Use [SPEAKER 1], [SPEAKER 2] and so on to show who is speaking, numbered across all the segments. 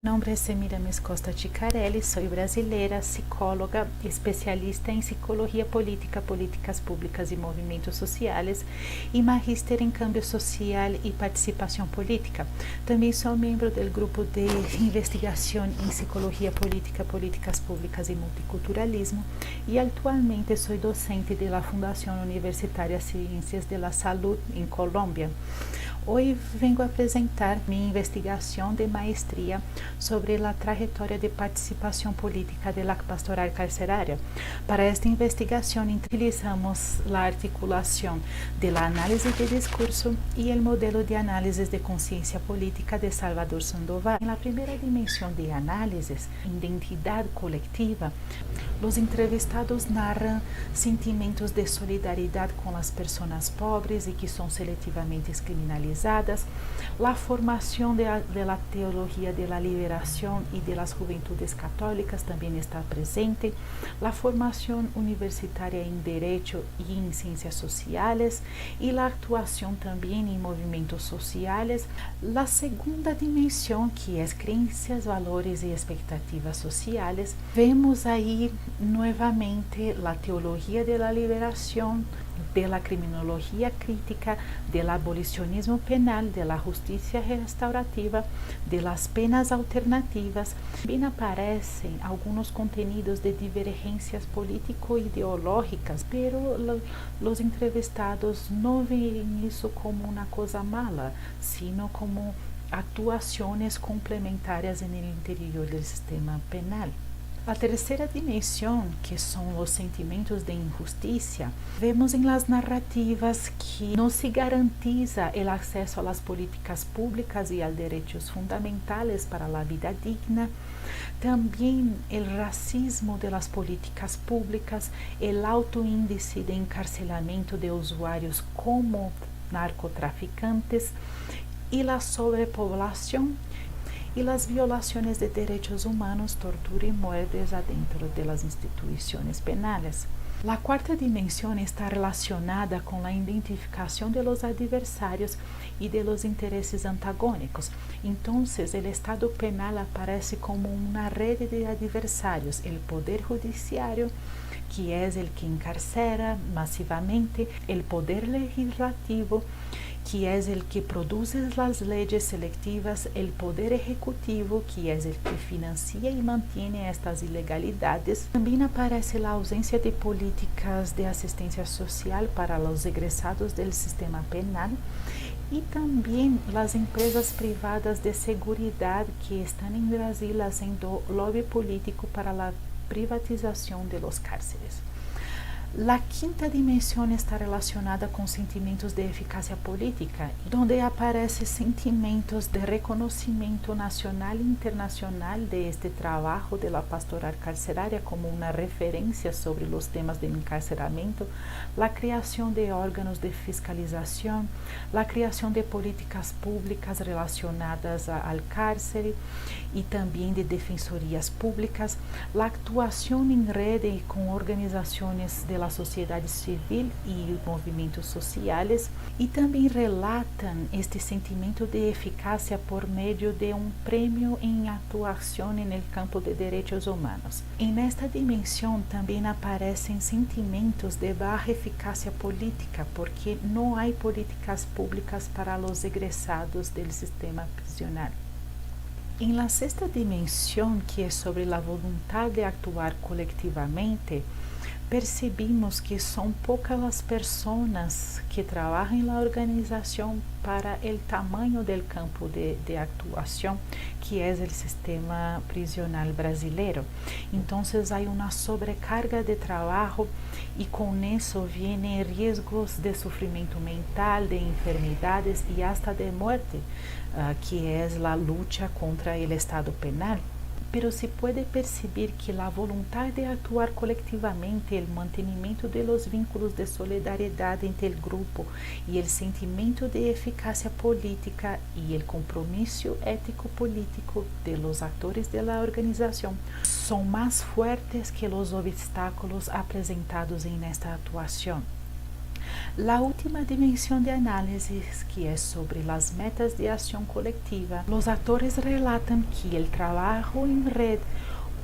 [SPEAKER 1] Mi nombre es Semiramis Costa Chicarelli, soy brasileira, psicóloga, especialista en psicología política, políticas públicas y movimientos sociales y magíster en cambio social y participación política. También soy miembro del grupo de investigación en psicología política, políticas públicas y multiculturalismo y actualmente soy docente de la Fundación Universitaria Ciencias de la Salud en Colombia. Hoy vengo a presentar mi investigación de maestría sobre la trayectoria de participación política de la pastoral carceraria. Para esta investigación utilizamos la articulación de la análisis de discurso y el modelo de análisis de conciencia política de Salvador Sandoval. En la primera dimensión de análisis, identidad colectiva, los entrevistados narran sentimientos de solidaridad con las personas pobres y que son selectivamente criminalizadas, la formación de la teología de la liberación y de las juventudes católicas también está presente, la formación universitaria en Derecho y en Ciencias Sociales y la actuación también en movimientos sociales. La segunda dimensión, que es creencias, valores y expectativas sociales, vemos ahí nuevamente la teología de la liberación, de la criminología crítica, del abolicionismo penal, de la justicia restaurativa, de las penas alternativas. También aparecen algunos contenidos de divergencias político-ideológicas, pero los entrevistados no ven eso como una cosa mala, sino como actuaciones complementarias en el interior del sistema penal. La tercera dimensión, que son los sentimientos de injusticia, vemos en las narrativas que no se garantiza el acceso a las políticas públicas y a derechos fundamentales para la vida digna, también el racismo de las políticas públicas, el alto índice de encarcelamiento de usuarios como narcotraficantes y la sobrepoblación y las violaciones de derechos humanos, tortura y muertes adentro de las instituciones penales. La cuarta dimensión está relacionada con la identificación de los adversarios y de los intereses antagónicos. Entonces, el Estado penal aparece como una red de adversarios, el Poder Judiciario, que es el que encarcera masivamente, el Poder Legislativo, que es el que produce las leyes selectivas, el Poder Ejecutivo, que es el que financia y mantiene estas ilegalidades. También aparece la ausencia de políticas de asistencia social para los egresados del sistema penal y también las empresas privadas de seguridad que están en Brasil haciendo lobby político para la privatización de los cárceles. La quinta dimensión está relacionada con sentimientos de eficacia política, donde aparecen sentimientos de reconocimiento nacional e internacional de este trabajo de la pastoral carceraria como una referencia sobre los temas de encarcelamiento, la creación de órganos de fiscalización, la creación de políticas públicas relacionadas al cárcel y también de defensorías públicas, la actuación en red y con organizaciones de la sociedade civil e movimentos sociais e também relatam este sentimento de eficácia por meio de prêmio em atuação no campo de direitos humanos. E nesta dimensão também aparecem sentimentos de baixa eficácia política, porque não há políticas públicas para os egresados do sistema prisional. En la sexta dimensión, que es sobre la voluntad de actuar colectivamente, percebimos que son pocas las personas que trabajan en la organización para el tamaño del campo de actuación, que es el sistema prisional brasileiro. Entonces hay una sobrecarga de trabajo y con eso vienen riesgos de sufrimiento mental, de enfermedades y hasta de muerte, que es la lucha contra el Estado penal. Pero se puede percibir que la voluntad de actuar colectivamente, el mantenimiento de los vínculos de solidaridad entre el grupo y el sentimiento de eficacia política y el compromiso ético-político de los actores de la organización son más fuertes que los obstáculos presentados en esta actuación. La última dimensión de análisis, que es sobre las metas de acción colectiva, los actores relatan que el trabajo en red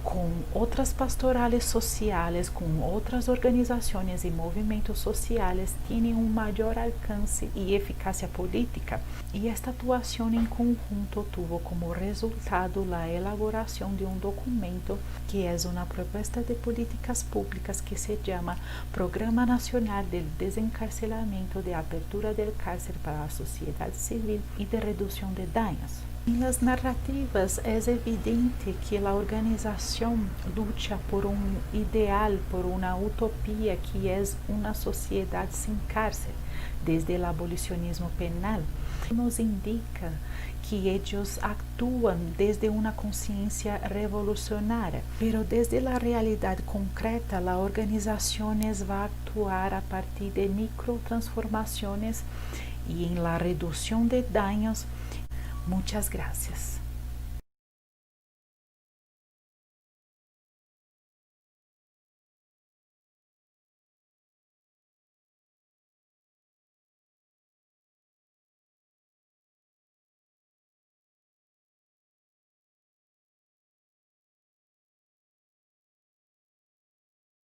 [SPEAKER 1] con otras pastorales sociales, con otras organizaciones y movimientos sociales, tiene un mayor alcance y eficacia política. Y esta actuación en conjunto tuvo como resultado la elaboración de un documento que es una propuesta de políticas públicas que se llama Programa Nacional del Desencarcelamiento, de apertura del cárcel para la sociedad civil y de reducción de daños. En las narrativas es evidente que la organización lucha por un ideal, por una utopía que es una sociedad sin cárcel, desde el abolicionismo penal. Nos indica que ellos actúan desde una conciencia revolucionaria, pero desde la realidad concreta la organización va a actuar a partir de microtransformaciones y en la reducción de daños. Muchas gracias.